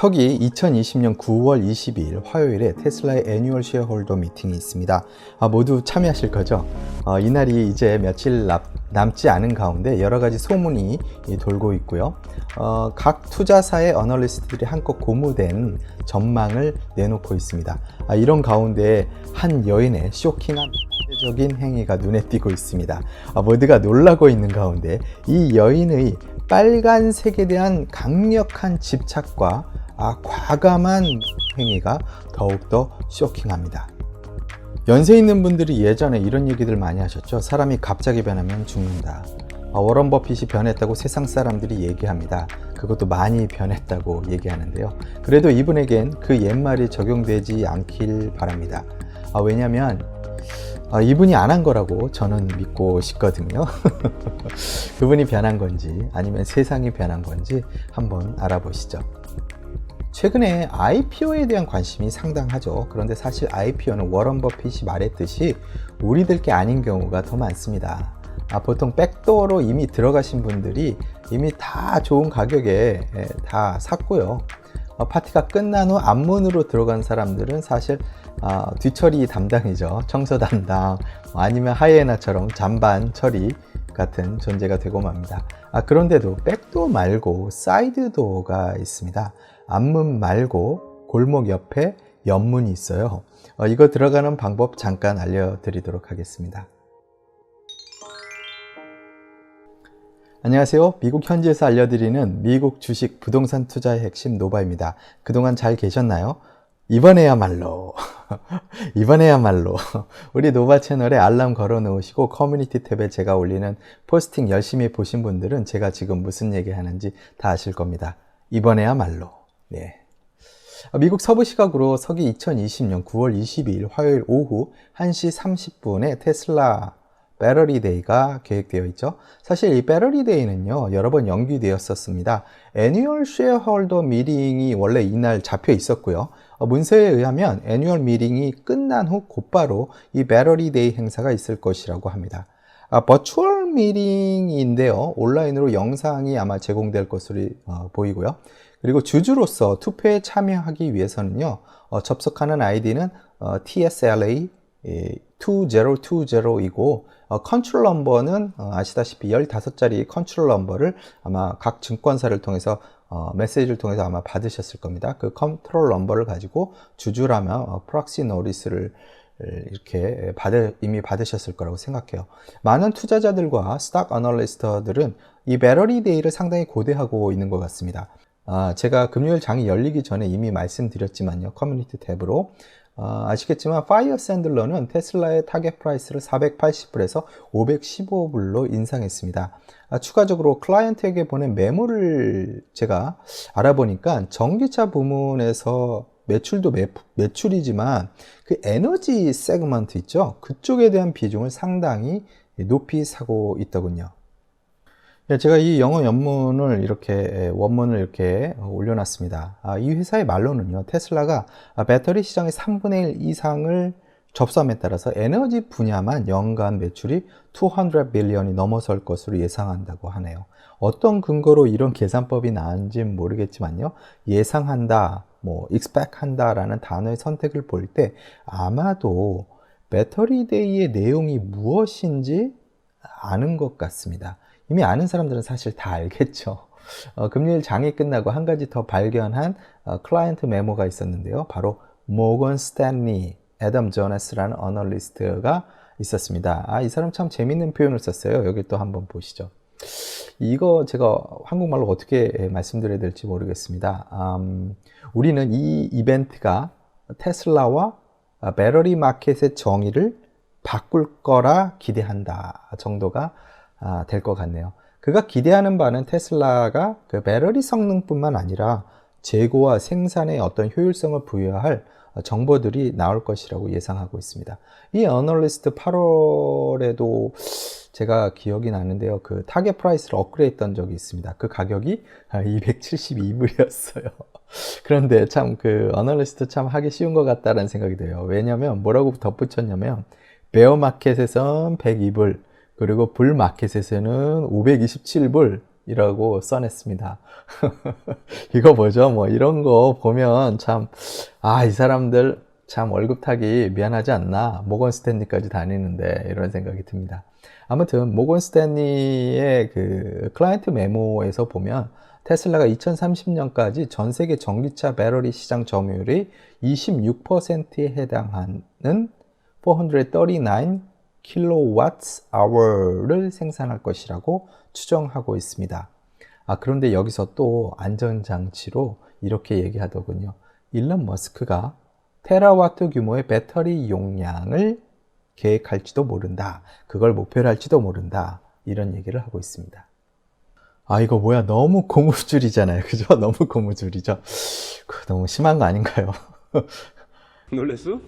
서기 2020년 9월 22일 화요일에 테슬라의 애뉴얼 쉐어홀더 미팅이 있습니다. 모두 참여하실 거죠? 이날이 이제 며칠 남지 않은 가운데 여러 가지 소문이 돌고 있고요. 각 투자사의 어널리스트들이 한껏 고무된 전망을 내놓고 있습니다. 이런 가운데 한 여인의 쇼킹한 적인 행위가 눈에 띄고 있습니다. 모두가 놀라고 있는 가운데 이 여인의 빨간색에 대한 강력한 집착과 과감한 행위가 더욱더 쇼킹합니다. 연세 있는 분들이 예전에 이런 얘기들 많이 하셨죠. 사람이 갑자기 변하면 죽는다. 워런 버핏이 변했다고 세상 사람들이 얘기합니다. 그것도 많이 변했다고 얘기하는데요. 그래도 이분에겐 그 옛말이 적용되지 않길 바랍니다. 왜냐하면 이분이 안 한 거라고 저는 믿고 싶거든요. 그분이 변한 건지 아니면 세상이 변한 건지 한번 알아보시죠. 최근에 IPO에 대한 관심이 상당하죠. 그런데 사실 IPO는 워런 버핏이 말했듯이 우리들 게 아닌 경우가 더 많습니다. 보통 백도어로 이미 들어가신 분들이 이미 다 좋은 가격에 다 샀고요. 파티가 끝난 후 앞문으로 들어간 사람들은 사실 뒤처리 담당이죠. 청소 담당, 아니면 하이에나처럼 잔반 처리 같은 존재가 되고 맙니다. 그런데도 백도어 말고 사이드도어가 있습니다. 앞문 말고 골목 옆에 옆문이 있어요. 이거 들어가는 방법 잠깐 알려드리도록 하겠습니다. 안녕하세요. 미국 현지에서 알려드리는 미국 주식 부동산 투자의 핵심 노바입니다. 그동안 잘 계셨나요? 이번에야말로 우리 노바 채널에 알람 걸어 놓으시고 커뮤니티 탭에 제가 올리는 포스팅 열심히 보신 분들은 제가 지금 무슨 얘기 하는지 다 아실 겁니다. 이번에야말로. 네. 미국 서부 시각으로 서기 2020년 9월 22일 화요일 오후 1시 30분에 테슬라 배터리 데이가 계획되어 있죠. 사실 이 배터리 데이는요, 여러 번 연기되었었습니다. 애뉴얼 쉐어홀더 미팅이 원래 이날 잡혀 있었고요. 문서에 의하면 애뉴얼 미팅이 끝난 후 곧바로 이 배터리 데이 행사가 있을 것이라고 합니다. 버추얼 미팅인데요. 온라인으로 영상이 아마 제공될 것으로 보이고요. 그리고 주주로서 투표에 참여하기 위해서는요, 접속하는 아이디는 TSLA 2020이고 컨트롤 넘버는 아시다시피 15자리 컨트롤 넘버를 아마 각 증권사를 통해서 메시지를 통해서 아마 받으셨을 겁니다. 그 컨트롤 넘버를 가지고 주주라면 프록시 노티스를 이렇게 이미 받으셨을 거라고 생각해요. 많은 투자자들과 스탁 어널리스트들은 이 배터리 데이를 상당히 고대하고 있는 것 같습니다. 제가 금요일 장이 열리기 전에 이미 말씀드렸지만요, 커뮤니티 탭으로 아시겠지만 파이어 샌들러는 테슬라의 타겟 프라이스를 480불에서 515불로 인상했습니다. 추가적으로 클라이언트에게 보낸 메모를 제가 알아보니까 전기차 부문에서 매출도 매출이지만 그 에너지 세그먼트 있죠, 그쪽에 대한 비중을 상당히 높이 사고 있더군요. 제가 이 영어 원문을 이렇게 올려놨습니다. 이 회사의 말로는요, 테슬라가 배터리 시장의 3분의 1 이상을 접수함에 따라서 에너지 분야만 연간 매출이 200 빌리언이 넘어설 것으로 예상한다고 하네요. 어떤 근거로 이런 계산법이 나왔는지는 모르겠지만요, 예상한다, expect 한다라는 단어의 선택을 볼 때 아마도 배터리 데이의 내용이 무엇인지 아는 것 같습니다. 이미 아는 사람들은 사실 다 알겠죠. 금요일 장이 끝나고 한 가지 더 발견한 클라이언트 메모가 있었는데요. 바로 모건 스탠리 애덤 조네스라는 어널리스트가 있었습니다. 이 사람 참 재밌는 표현을 썼어요. 여기 또 한번 보시죠. 이거 제가 한국말로 어떻게 말씀드려야 될지 모르겠습니다. 우리는 이 이벤트가 테슬라와 배터리 마켓의 정의를 바꿀 거라 기대한다 정도가 될 것 같네요. 그가 기대하는 바는 테슬라가 그 배터리 성능뿐만 아니라 재고와 생산의 어떤 효율성을 부여할 정보들이 나올 것이라고 예상하고 있습니다. 이 어널리스트 8월에도 제가 기억이 나는데요, 그 타겟 프라이스를 업그레이드 했던 적이 있습니다. 그 가격이 272불이었어요. 그런데 참 그 어널리스트 참 하기 쉬운 것 같다는 생각이 돼요. 왜냐면 뭐라고 덧붙였냐면 베어 마켓에선 102불, 그리고 불 마켓에서는 527불, 이라고 써냈습니다. 이거 뭐죠? 뭐 이런 거 보면 참, 이 사람들 참 월급 타기 미안하지 않나? 모건 스탠리까지 다니는데 이런 생각이 듭니다. 아무튼 모건 스탠리의 그 클라이언트 메모에서 보면 테슬라가 2030년까지 전 세계 전기차 배터리 시장 점유율이 26%에 해당하는 439 kWh를 생산할 것이라고 추정하고 있습니다. 그런데 여기서 또 안전장치로 이렇게 얘기하더군요. 일론 머스크가 테라와트 규모의 배터리 용량을 계획할지도 모른다. 그걸 목표로 할지도 모른다. 이런 얘기를 하고 있습니다. 이거 뭐야? 너무 고무줄이잖아요. 그죠? 너무 고무줄이죠. 너무 심한 거 아닌가요? 놀랬어?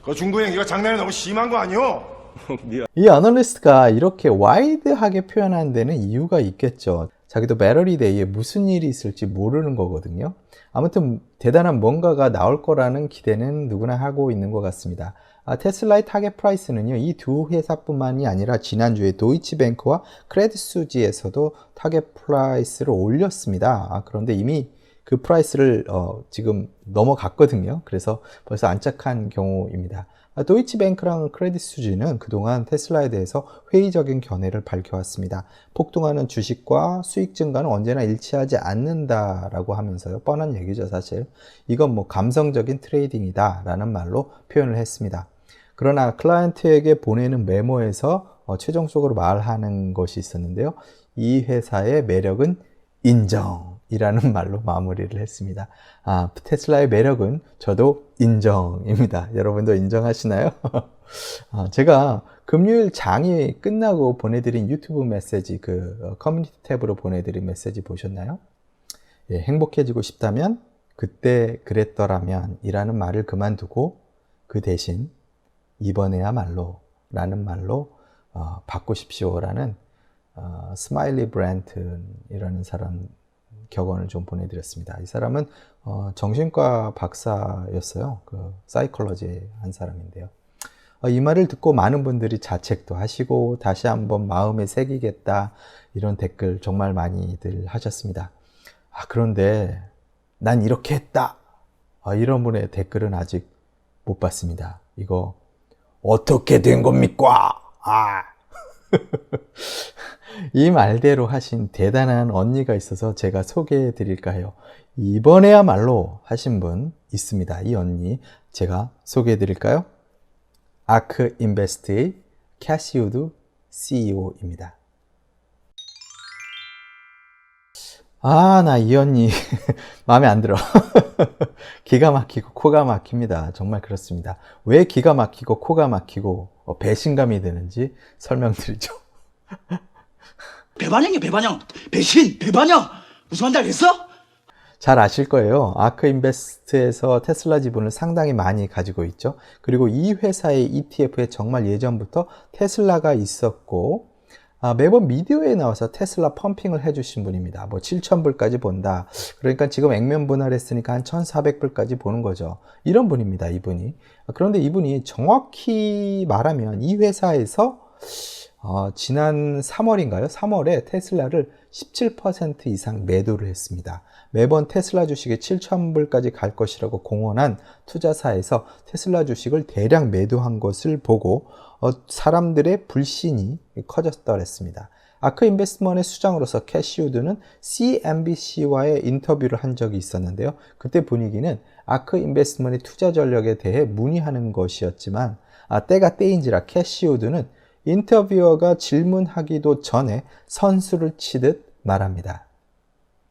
그 중구 행기가 장난이 너무 심한 거 아니오? 미안. 이 애널리스트가 이렇게 와이드하게 표현한 데는 이유가 있겠죠. 자기도 배터리데이에 무슨 일이 있을지 모르는 거거든요. 아무튼 대단한 뭔가가 나올 거라는 기대는 누구나 하고 있는 것 같습니다. 테슬라의 타겟 프라이스는요, 이 두 회사뿐만이 아니라 지난주에 도이치뱅크와 크레딧 스위스에서도 타겟 프라이스를 올렸습니다. 그런데 이미 그 프라이스를 지금 넘어갔거든요. 그래서 벌써 안착한 경우입니다. 도이치뱅크랑 크레딧 스위스는 그동안 테슬라에 대해서 회의적인 견해를 밝혀왔습니다. 폭등하는 주식과 수익 증가는 언제나 일치하지 않는다라고 하면서요. 뻔한 얘기죠, 사실. 이건 뭐 감성적인 트레이딩이다 라는 말로 표현을 했습니다. 그러나 클라이언트에게 보내는 메모에서 최종적으로 말하는 것이 있었는데요. 이 회사의 매력은 인정이라는 말로 마무리를 했습니다. 테슬라의 매력은 저도 인정입니다. 여러분도 인정하시나요? 제가 금요일 장이 끝나고 보내드린 유튜브 메시지, 그 커뮤니티 탭으로 보내드린 메시지 보셨나요? 예, 행복해지고 싶다면 그때 그랬더라면 이라는 말을 그만두고 그 대신 이번에야말로 라는 말로 바꾸십시오라는 스마일리 브랜튼이라는 사람 격언을 좀 보내드렸습니다. 이 사람은 정신과 박사였어요. 그 사이콜로지 한 사람인데요. 이 말을 듣고 많은 분들이 자책도 하시고 다시 한번 마음에 새기겠다 이런 댓글 정말 많이들 하셨습니다. 그런데 난 이렇게 했다 이런 분의 댓글은 아직 못 봤습니다. 이거 어떻게 된 겁니까? 이 말대로 하신 대단한 언니가 있어서 제가 소개해 드릴까 해요. 이번에야말로 하신 분 있습니다. 이 언니 제가 소개해 드릴까요? 아크 인베스트의 캐시 우드 CEO입니다. 나 이 언니 마음에 안 들어. 기가 막히고 코가 막힙니다. 정말 그렇습니다. 왜 기가 막히고 코가 막히고 배신감이 드는지 설명드리죠. 배반형이야, 배반형. 배신, 배반형. 무슨 말인지 알겠어? 잘 아실 거예요. 아크 인베스트에서 테슬라 지분을 상당히 많이 가지고 있죠. 그리고 이 회사의 ETF에 정말 예전부터 테슬라가 있었고 매번 미디어에 나와서 테슬라 펌핑을 해주신 분입니다. 뭐 7,000불까지 본다. 그러니까 지금 액면 분할했으니까 한 1,400불까지 보는 거죠. 이런 분입니다, 이분이. 그런데 이분이 정확히 말하면 이 회사에서 지난 3월인가요? 3월에 테슬라를 17% 이상 매도를 했습니다. 매번 테슬라 주식이 7,000불까지 갈 것이라고 공언한 투자사에서 테슬라 주식을 대량 매도한 것을 보고 사람들의 불신이 커졌더랬습니다. 아크 인베스트먼의 수장으로서 캐시 우드는 CNBC와의 인터뷰를 한 적이 있었는데요. 그때 분위기는 아크 인베스트먼의 투자 전략에 대해 문의하는 것이었지만 때가 때인지라 캐시 우드는 인터뷰어가 질문하기도 전에 선수를 치듯 말합니다.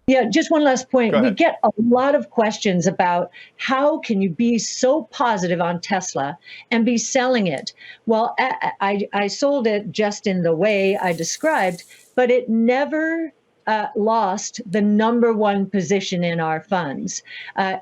Yeah, just one last point. Go We ahead. get a lot of questions about how can you be so positive on Tesla and be selling it? Well, I sold it just in the way I described, but it never lost the number one position in our funds.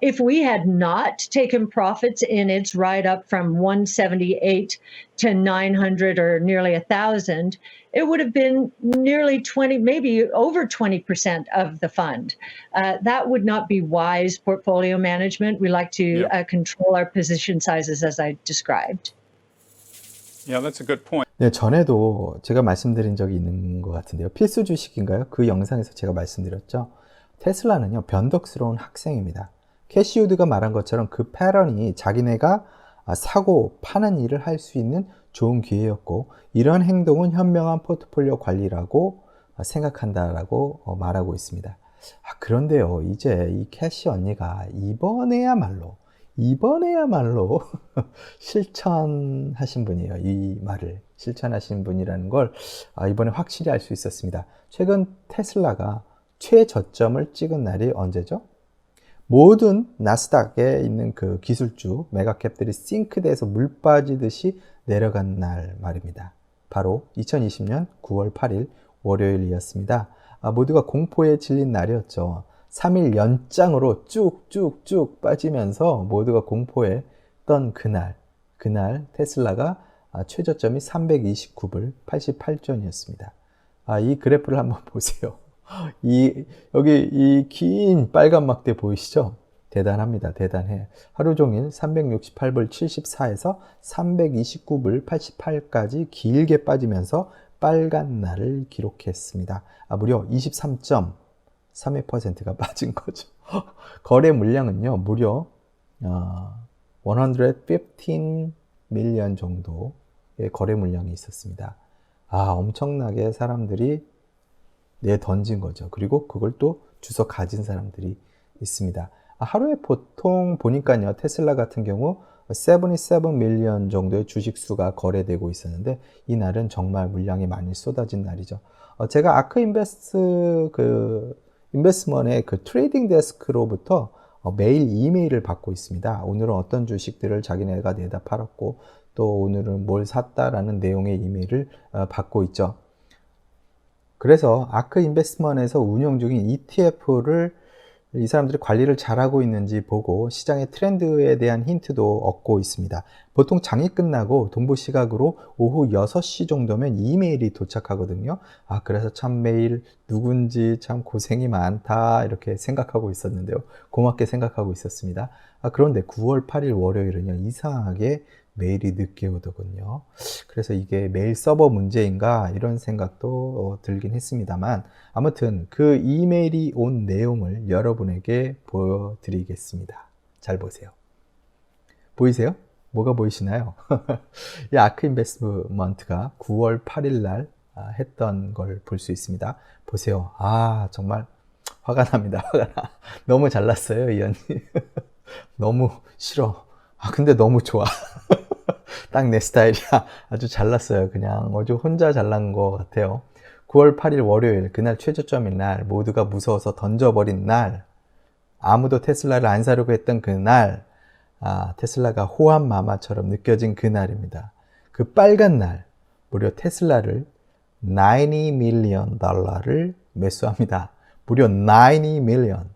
If we had not taken profits in its ride up from 178 to 900 or nearly 1,000, it would have been nearly 20, maybe over 20% of the fund. That would not be wise portfolio management. We like to control our position sizes as I described. Yeah, that's a good point. 네, 전에도 제가 말씀드린 적이 있는 것 같은데요. 필수 주식인가요? 그 영상에서 제가 말씀드렸죠. 테슬라는요, 변덕스러운 학생입니다. 캐시 우드가 말한 것처럼 그 패런이 자기네가 사고, 파는 일을 할 수 있는 좋은 기회였고, 이런 행동은 현명한 포트폴리오 관리라고 생각한다라고 말하고 있습니다. 그런데요, 이제 이 캐시 언니가 이번에야말로 실천하신 분이에요. 이 말을 실천하신 분이라는 걸 이번에 확실히 알 수 있었습니다. 최근 테슬라가 최저점을 찍은 날이 언제죠? 모든 나스닥에 있는 그 기술주 메가캡들이 싱크대에서 물 빠지듯이 내려간 날 말입니다. 바로 2020년 9월 8일 월요일이었습니다. 모두가 공포에 질린 날이었죠. 3일 연장으로 쭉쭉쭉 빠지면서 모두가 공포에 떤 그날 테슬라가 최저점이 329불 88전이었습니다. 이 그래프를 한번 보세요. 여기 이 긴 빨간 막대 보이시죠? 대단합니다. 대단해. 하루 종일 368불 74에서 329불 88까지 길게 빠지면서 빨간 날을 기록했습니다. 무려 23.32%가 빠진 거죠. 거래 물량은요, 무려 115 밀리언 정도의 거래 물량이 있었습니다. 엄청나게 사람들이 던진 거죠. 그리고 그걸 또 주워 가진 사람들이 있습니다. 하루에 보통 보니까요, 테슬라 같은 경우 77 밀리언 정도의 주식 수가 거래되고 있었는데, 이 날은 정말 물량이 많이 쏟아진 날이죠. 제가 아크 인베스먼의 그 트레이딩 데스크로부터 매일 이메일을 받고 있습니다. 오늘은 어떤 주식들을 자기네가 내다 팔았고, 또 오늘은 뭘 샀다라는 내용의 이메일을 받고 있죠. 그래서 아크 인베스먼에서 운영 중인 ETF를 이 사람들이 관리를 잘하고 있는지 보고 시장의 트렌드에 대한 힌트도 얻고 있습니다. 보통 장이 끝나고 동부 시각으로 오후 6시 정도면 이메일이 도착하거든요. 그래서 참 매일 누군지 참 고생이 많다 이렇게 생각하고 있었는데요. 고맙게 생각하고 있었습니다. 그런데 9월 8일 월요일은요, 이상하게 메일이 늦게 오더군요. 그래서 이게 메일 서버 문제인가 이런 생각도 들긴 했습니다만, 아무튼 그 이메일이 온 내용을 여러분에게 보여드리겠습니다. 잘 보세요. 보이세요? 뭐가 보이시나요? 이 아크 인베스트먼트가 9월 8일 날 했던 걸 볼 수 있습니다. 보세요. 정말 화가 납니다. 화가 나. 너무 잘났어요, 이 언니. 너무 싫어. 근데 너무 좋아. 딱 내 스타일이야. 아주 잘났어요. 그냥 아주 혼자 잘난 것 같아요. 9월 8일 월요일, 그날 최저점인 날, 모두가 무서워서 던져버린 날, 아무도 테슬라를 안 사려고 했던 그날, 테슬라가 호환마마처럼 느껴진 그날입니다. 그 빨간 날, 무려 테슬라를 90 밀리언 달러를 매수합니다. 무려 90 밀리언.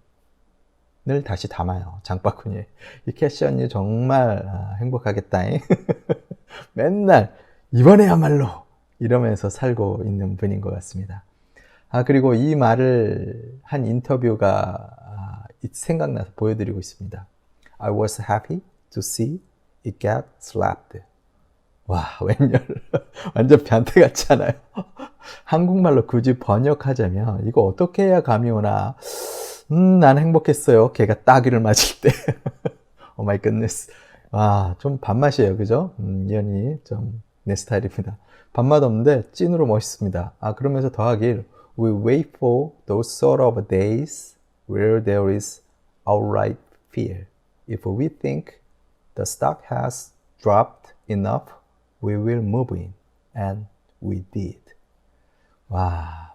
을 다시 담아요. 장바구니에. 이 캐시 언니 정말 행복하겠다잉. 맨날 이번에야말로 이러면서 살고 있는 분인 것 같습니다. 그리고 이 말을 한 인터뷰가 생각나서 보여드리고 있습니다. I was happy to see it get slapped. 와, 웬열. 완전 변태 같지 않아요? 한국말로 굳이 번역하자면 이거 어떻게 해야 감이 오나. 난 행복했어요. 걔가 따귀를 맞을 때. 오 마이 굿네스. 좀 밥맛이에요. 그죠? 이 언니 좀 내 스타일입니다. 밥맛 없는데 찐으로 멋있습니다. 그러면서 더하길 We wait for those sort of days where there is outright fear. If we think the stock has dropped enough, we will move in. And we did. 와,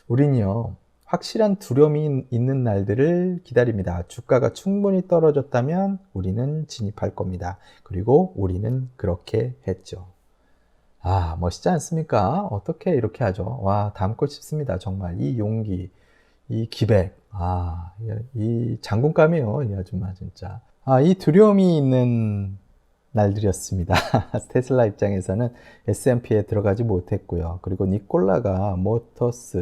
우린요, 확실한 두려움이 있는 날들을 기다립니다. 주가가 충분히 떨어졌다면 우리는 진입할 겁니다. 그리고 우리는 그렇게 했죠. 멋있지 않습니까? 어떻게 이렇게 하죠? 담고 싶습니다. 정말 이 용기, 이 기백, 이 장군감이에요. 이 아줌마 진짜. 이 두려움이 있는 날들이었습니다. 테슬라 입장에서는 S&P에 들어가지 못했고요. 그리고 니콜라가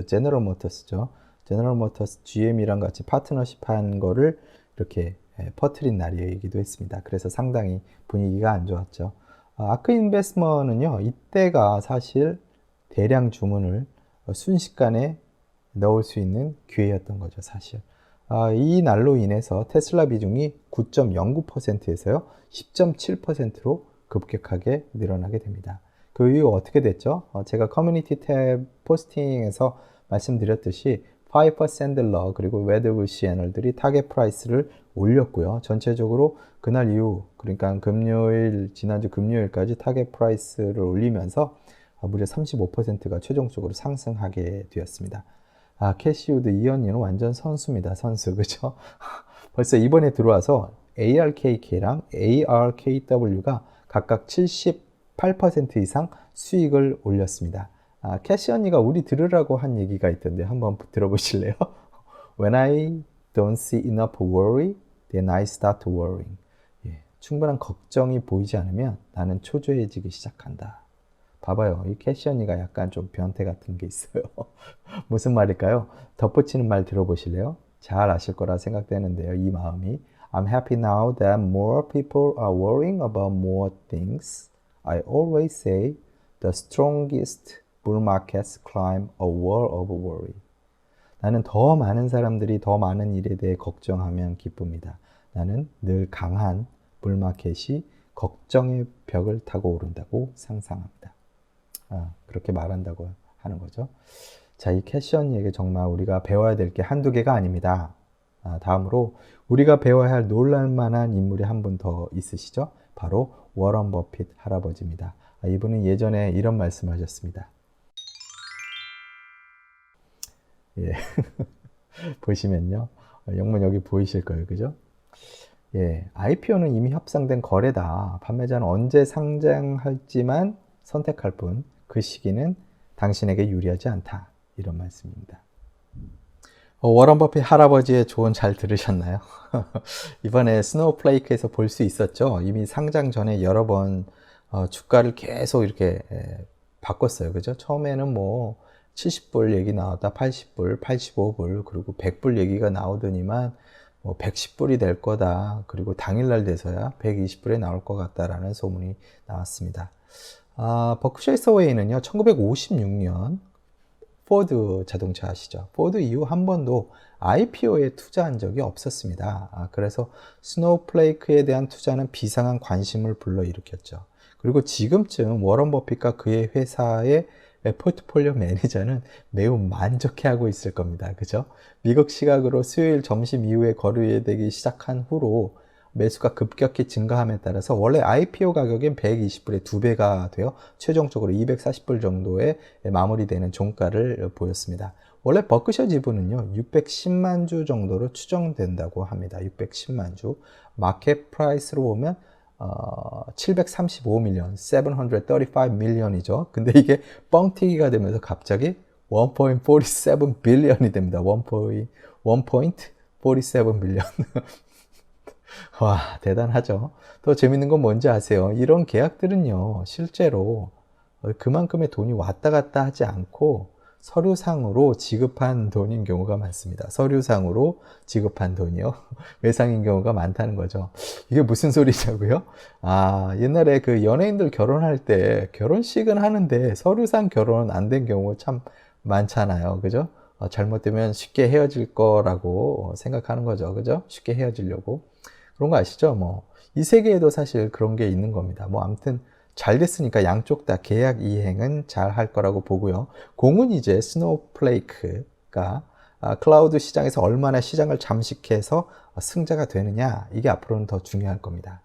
제너럴 모터스죠. 제너럴 모터스 GM이랑 같이 파트너십 한 거를 이렇게 퍼뜨린 날이기도 했습니다. 그래서 상당히 분위기가 안 좋았죠. 아크 인베스트먼은요, 이때가 사실 대량 주문을 순식간에 넣을 수 있는 기회였던 거죠, 사실. 이 날로 인해서 테슬라 비중이 9.09%에서요, 10.7%로 급격하게 늘어나게 됩니다. 그 이후 어떻게 됐죠? 제가 커뮤니티 탭 포스팅에서 말씀드렸듯이 파이퍼 샌들러 그리고 웨더부시 애널들이 타겟 프라이스를 올렸고요. 전체적으로 그날 이후, 그러니까 지난주 금요일까지 타겟 프라이스를 올리면서 무려 35%가 최종적으로 상승하게 되었습니다. 캐시우드 이언니는 완전 선수입니다. 선수, 그죠? 벌써 이번에 들어와서 ARKK랑 ARKW가 각각 78% 이상 수익을 올렸습니다. 캐시 언니가 우리 들으라고 한 얘기가 있던데 한번 들어보실래요? When I don't see enough worry, then I start worrying. 충분한 걱정이 보이지 않으면 나는 초조해지기 시작한다. 봐봐요. 이 캐시 언니가 약간 좀 변태 같은 게 있어요. 무슨 말일까요? 덧붙이는 말 들어보실래요? 잘 아실 거라 생각되는데요. 이 마음이 I'm happy now that more people are worrying about more things. I always say the strongest bull markets climb a wall of worry. 나는 더 많은 사람들이 더 많은 일에 대해 걱정하면 기쁩니다. 나는 늘 강한 불마켓이 걱정의 벽을 타고 오른다고 상상합니다. 그렇게 말한다고 하는 거죠. 자, 이 캐시 언니에게 정말 우리가 배워야 될 게 한두 개가 아닙니다. 다음으로 우리가 배워야 할 놀랄만한 인물이 한 분 더 있으시죠? 바로 워런 버핏 할아버지입니다. 이분은 예전에 이런 말씀을 하셨습니다. 예. 보시면요. 영문 여기 보이실 거예요. 그죠? 예. IPO는 이미 협상된 거래다. 판매자는 언제 상장할지만 선택할 뿐 그 시기는 당신에게 유리하지 않다. 이런 말씀입니다. 워런 버핏 할아버지의 조언 잘 들으셨나요? 이번에 스노우플레이크에서 볼 수 있었죠. 이미 상장 전에 여러 번 주가를 계속 이렇게 바꿨어요. 그죠? 처음에는 뭐 70불 얘기 나왔다 80불, 85불, 그리고 100불 얘기가 나오더니만 뭐 110불이 될 거다. 그리고 당일날 돼서야 120불에 나올 것 같다라는 소문이 나왔습니다. 버크셔 해서웨이는요, 1956년 포드 자동차 아시죠? 포드 이후 한 번도 IPO에 투자한 적이 없었습니다. 그래서 스노우플레이크에 대한 투자는 비상한 관심을 불러일으켰죠. 그리고 지금쯤 워런 버핏과 그의 회사의 포트폴리오 매니저는 매우 만족해하고 있을 겁니다. 그죠? 미국 시각으로 수요일 점심 이후에 거래되기 시작한 후로 매수가 급격히 증가함에 따라서 원래 IPO 가격인 120불에 2배가 되어 최종적으로 240불 정도에 마무리되는 종가를 보였습니다. 원래 버크셔 지분은요, 610만 주 정도로 추정된다고 합니다. 610만 주. 마켓 프라이스로 보면 735밀리언, 735밀리언이죠. 근데 이게 뻥튀기가 되면서 갑자기 1.47 빌리언이 됩니다. 1.47 빌리언. 와, 대단하죠. 더 재밌는 건 뭔지 아세요? 이런 계약들은요, 실제로 그만큼의 돈이 왔다 갔다 하지 않고 서류상으로 지급한 돈인 경우가 많습니다. 서류상으로 지급한 돈이요. 외상인 경우가 많다는 거죠. 이게 무슨 소리냐고요? 옛날에 그 연예인들 결혼할 때 결혼식은 하는데 서류상 결혼은 안 된 경우 참 많잖아요. 그죠? 잘못되면 쉽게 헤어질 거라고 생각하는 거죠. 그죠? 쉽게 헤어지려고. 그런 거 아시죠? 이 세계에도 사실 그런 게 있는 겁니다. 아무튼 잘 됐으니까 양쪽 다 계약 이행은 잘 할 거라고 보고요. 공은 이제 스노우플레이크가 클라우드 시장에서 얼마나 시장을 잠식해서 승자가 되느냐, 이게 앞으로는 더 중요할 겁니다.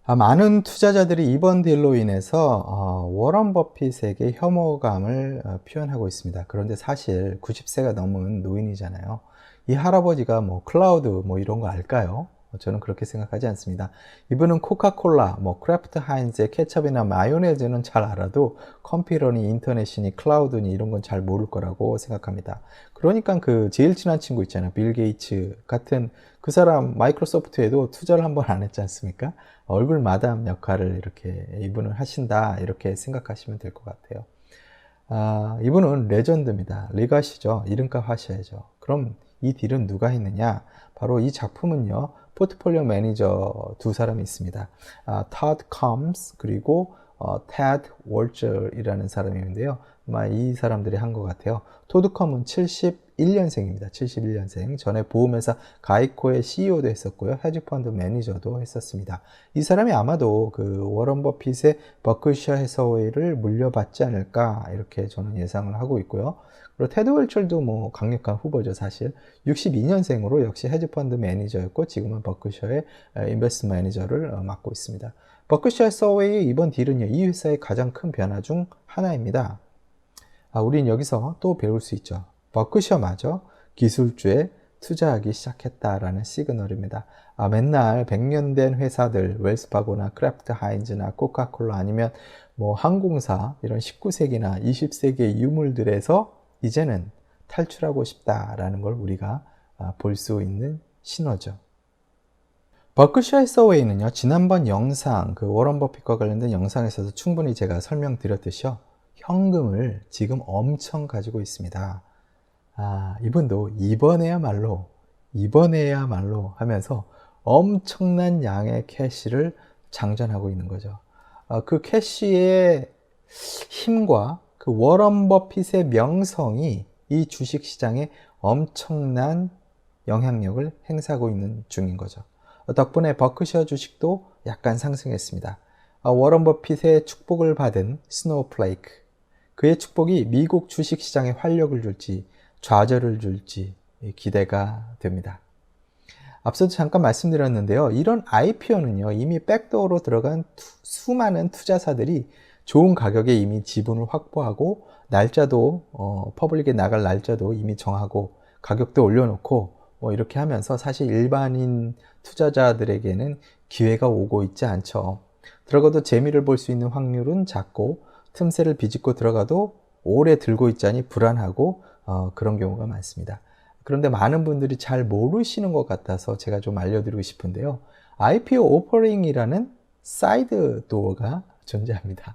많은 투자자들이 이번 딜로 인해서 워런 버핏에게 혐오감을 표현하고 있습니다. 그런데 사실 90세가 넘은 노인이잖아요. 이 할아버지가 클라우드 이런 거 알까요? 저는 그렇게 생각하지 않습니다. 이분은 코카콜라, 크래프트 하인즈의 케첩이나 마요네즈는 잘 알아도 컴퓨터니 인터넷이니 클라우드니 이런 건 잘 모를 거라고 생각합니다. 그러니까 그 제일 친한 친구 있잖아요. 빌 게이츠 같은 그 사람 마이크로소프트에도 투자를 한 번 안 했지 않습니까? 얼굴 마담 역할을 이렇게 이분은 하신다, 이렇게 생각하시면 될 것 같아요. 이분은 레전드입니다. 리가시죠. 이름값 하셔야죠. 그럼 이 딜은 누가 했느냐? 바로 이 작품은요, 포트폴리오 매니저 두 사람이 있습니다. Todd Combs 그리고 Ted Walcher이라는 사람인데요. 아마 이 사람들이 한 것 같아요. 토드 컴은 71년생입니다. 71년생. 전에 보험회사 가이코의 CEO도 했었고요. 헤지펀드 매니저도 했었습니다. 이 사람이 아마도 그 워런 버핏의 버크셔 해서웨이를 물려받지 않을까 이렇게 저는 예상을 하고 있고요. 그리고 테드 웰철도 뭐 강력한 후보죠, 사실. 62년생으로 역시 헤지펀드 매니저였고 지금은 버크셔의 인베스트 매니저를 맡고 있습니다. 버크셔 해서웨이의 이번 딜은요, 이 회사의 가장 큰 변화 중 하나입니다. 우린 여기서 또 배울 수 있죠. 버크셔마저 기술주에 투자하기 시작했다라는 시그널입니다. 맨날 100년 된 회사들, 웰스파고나 크래프트 하인즈나 코카콜라 아니면 뭐 항공사 이런 19세기나 20세기의 유물들에서 이제는 탈출하고 싶다라는 걸 우리가 볼 수 있는 신호죠. 버크셔 해서웨이는요, 지난번 영상, 그 워런 버핏과 관련된 영상에서도 충분히 제가 설명드렸듯이요, 현금을 지금 엄청 가지고 있습니다. 이분도 이번에야말로 하면서 엄청난 양의 캐시를 장전하고 있는 거죠. 그 캐시의 힘과 그 워런 버핏의 명성이 이 주식 시장에 엄청난 영향력을 행사하고 있는 중인 거죠. 덕분에 버크셔 주식도 약간 상승했습니다. 워런 버핏의 축복을 받은 스노우플레이크, 그의 축복이 미국 주식 시장에 활력을 줄지 좌절을 줄지 기대가 됩니다. 앞서도 잠깐 말씀드렸는데요. 이런 IPO는요, 이미 백도어로 들어간 수많은 투자사들이 좋은 가격에 이미 지분을 확보하고 날짜도 퍼블릭에 나갈 날짜도 이미 정하고 가격도 올려놓고 뭐 이렇게 하면서 사실 일반인 투자자들에게는 기회가 오고 있지 않죠. 들어가도 재미를 볼 수 있는 확률은 작고 틈새를 비집고 들어가도 오래 들고 있자니 불안하고 그런 경우가 많습니다. 그런데 많은 분들이 잘 모르시는 것 같아서 제가 좀 알려드리고 싶은데요. IPO 오퍼링이라는 사이드 도어가 존재합니다.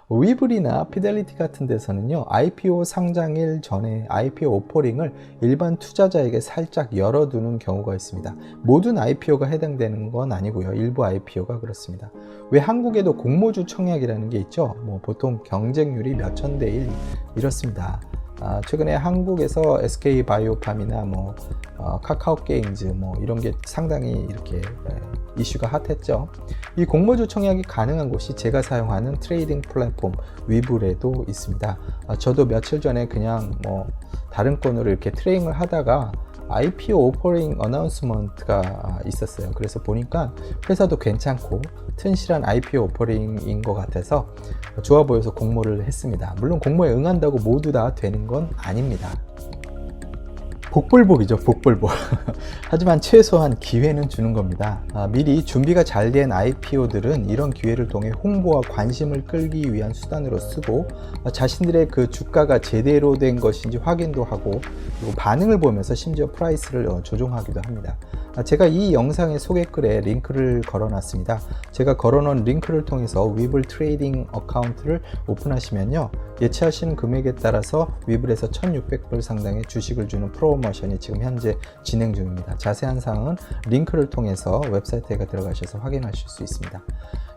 위블이나 피델리티 같은 데서는요, IPO 상장일 전에 IPO 오퍼링을 일반 투자자에게 살짝 열어두는 경우가 있습니다. 모든 IPO가 해당되는 건 아니고요. 일부 IPO가 그렇습니다. 왜 한국에도 공모주 청약이라는 게 있죠? 뭐 보통 경쟁률이 몇천 대 1 이렇습니다. 최근에 한국에서 SK바이오팜이나 뭐 카카오게임즈 뭐 이런 게 상당히 이렇게 이슈가 핫했죠. 이 공모주 청약이 가능한 곳이 제가 사용하는 트레이딩 플랫폼 위블에도 있습니다. 저도 며칠 전에 그냥 뭐 다른 건으로 이렇게 트레이딩을 하다가 IPO 오퍼링 어나운스먼트가 있었어요. 그래서 보니까 회사도 괜찮고 튼실한 IPO 오퍼링인 것 같아서 좋아 보여서 공모를 했습니다. 물론 공모에 응한다고 모두 다 되는 건 아닙니다. 복불복이죠, 복불복. 하지만 최소한 기회는 주는 겁니다. 미리 준비가 잘 된 IPO들은 이런 기회를 통해 홍보와 관심을 끌기 위한 수단으로 쓰고 자신들의 그 주가가 제대로 된 것인지 확인도 하고 그리고 반응을 보면서 심지어 프라이스를 조정하기도 합니다. 제가 이 영상의 소개글에 링크를 걸어놨습니다. 제가 걸어놓은 링크를 통해서 위블 트레이딩 어카운트를 오픈하시면요, 예치하시는 금액에 따라서 위블에서 1,600불 상당의 주식을 주는 프로모션이 지금 현재 진행 중입니다. 자세한 사항은 링크를 통해서 웹사이트에 들어가셔서 확인하실 수 있습니다.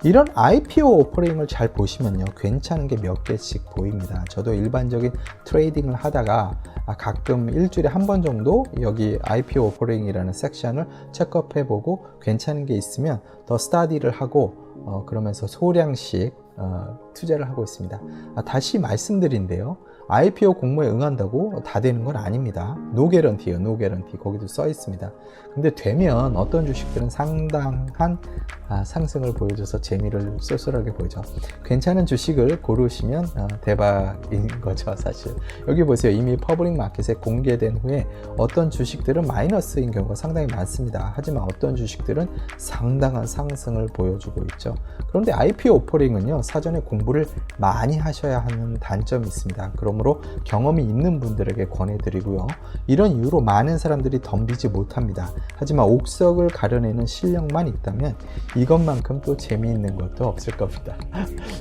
이런 IPO 오퍼링을 잘 보시면요, 괜찮은 게 몇 개씩 보입니다. 저도 일반적인 트레이딩을 하다가 가끔 일주일에 한 번 정도 여기 IPO 오퍼링이라는 섹션을 체크업해보고 괜찮은 게 있으면 더 스터디를 하고 그러면서 소량씩 투자를 하고 있습니다. 다시 말씀드린데요, IPO 공모에 응한다고 다 되는 건 아닙니다. 노 개런티예요, 노 개런티. 거기도 써 있습니다. 근데 되면 어떤 주식들은 상당한 상승을 보여줘서 재미를 쏠쏠하게 보이죠. 괜찮은 주식을 고르시면 대박인 거죠, 사실. 여기 보세요. 이미 퍼블릭 마켓에 공개된 후에 어떤 주식들은 마이너스인 경우가 상당히 많습니다. 하지만 어떤 주식들은 상당한 상승을 보여주고 있죠. 그런데 IPO 오퍼링은요, 사전에 공부를 많이 하셔야 하는 단점이 있습니다. 그러므로 경험이 있는 분들에게 권해드리고요. 이런 이유로 많은 사람들이 덤비지 못합니다. 하지만 옥석을 가려내는 실력만 있다면 이것만큼 또 재미있는 것도 없을 겁니다.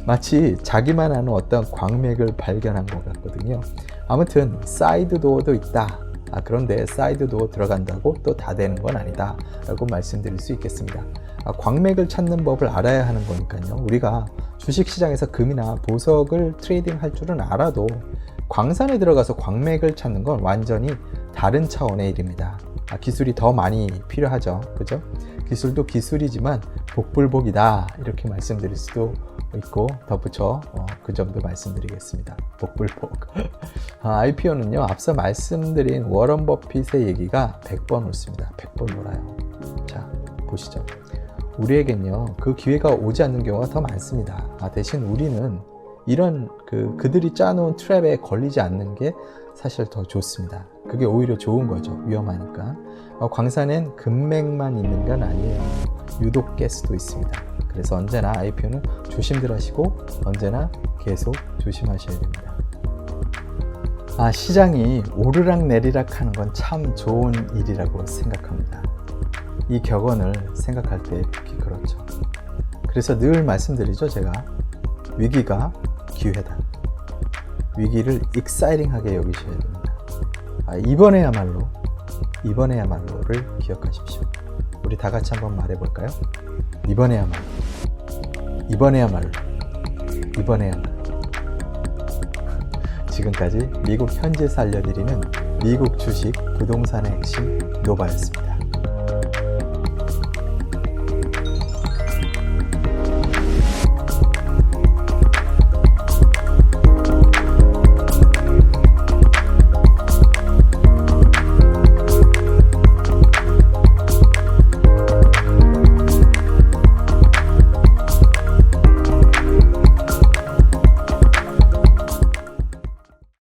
마치 자기만 아는 어떤 광맥을 발견한 것 같거든요. 아무튼 사이드 도어도 있다. 그런데 사이드도 들어간다고 또 다 되는 건 아니다 라고 말씀드릴 수 있겠습니다. 광맥을 찾는 법을 알아야 하는 거니까요. 우리가 주식시장에서 금이나 보석을 트레이딩 할 줄은 알아도 광산에 들어가서 광맥을 찾는 건 완전히 다른 차원의 일입니다. 기술이 더 많이 필요하죠. 그죠? 기술도 기술이지만 복불복이다 이렇게 말씀드릴 수도 있고 덧붙여 그 점도 말씀드리겠습니다. 복불복. IPO는요 앞서 말씀드린 워런 버핏의 얘기가 100번 옳습니다. 100번 옳아요. 자 보시죠. 우리에겐요 그 기회가 오지 않는 경우가 더 많습니다. 대신 우리는 이런 그들이 짜놓은 트랩에 걸리지 않는 게 사실 더 좋습니다. 그게 오히려 좋은 거죠. 위험하니까. 광산엔 금맥만 있는 건 아니에요. 유독 가스도 있습니다. 그래서 언제나 IPO는 조심들 하시고 언제나 계속 조심하셔야 됩니다. 시장이 오르락 내리락 하는 건 참 좋은 일이라고 생각합니다. 이 격언을 생각할 때 특히 그렇죠. 그래서 늘 말씀드리죠. 제가 위기가 기회다. 위기를 익사이팅하게 여기셔야 됩니다. 이번에야말로를 기억하십시오. 우리 다 같이 한번 말해볼까요? 이번에야말로. 지금까지 미국 현지에서 알려드리는 미국 주식 부동산의 핵심 노바였습니다.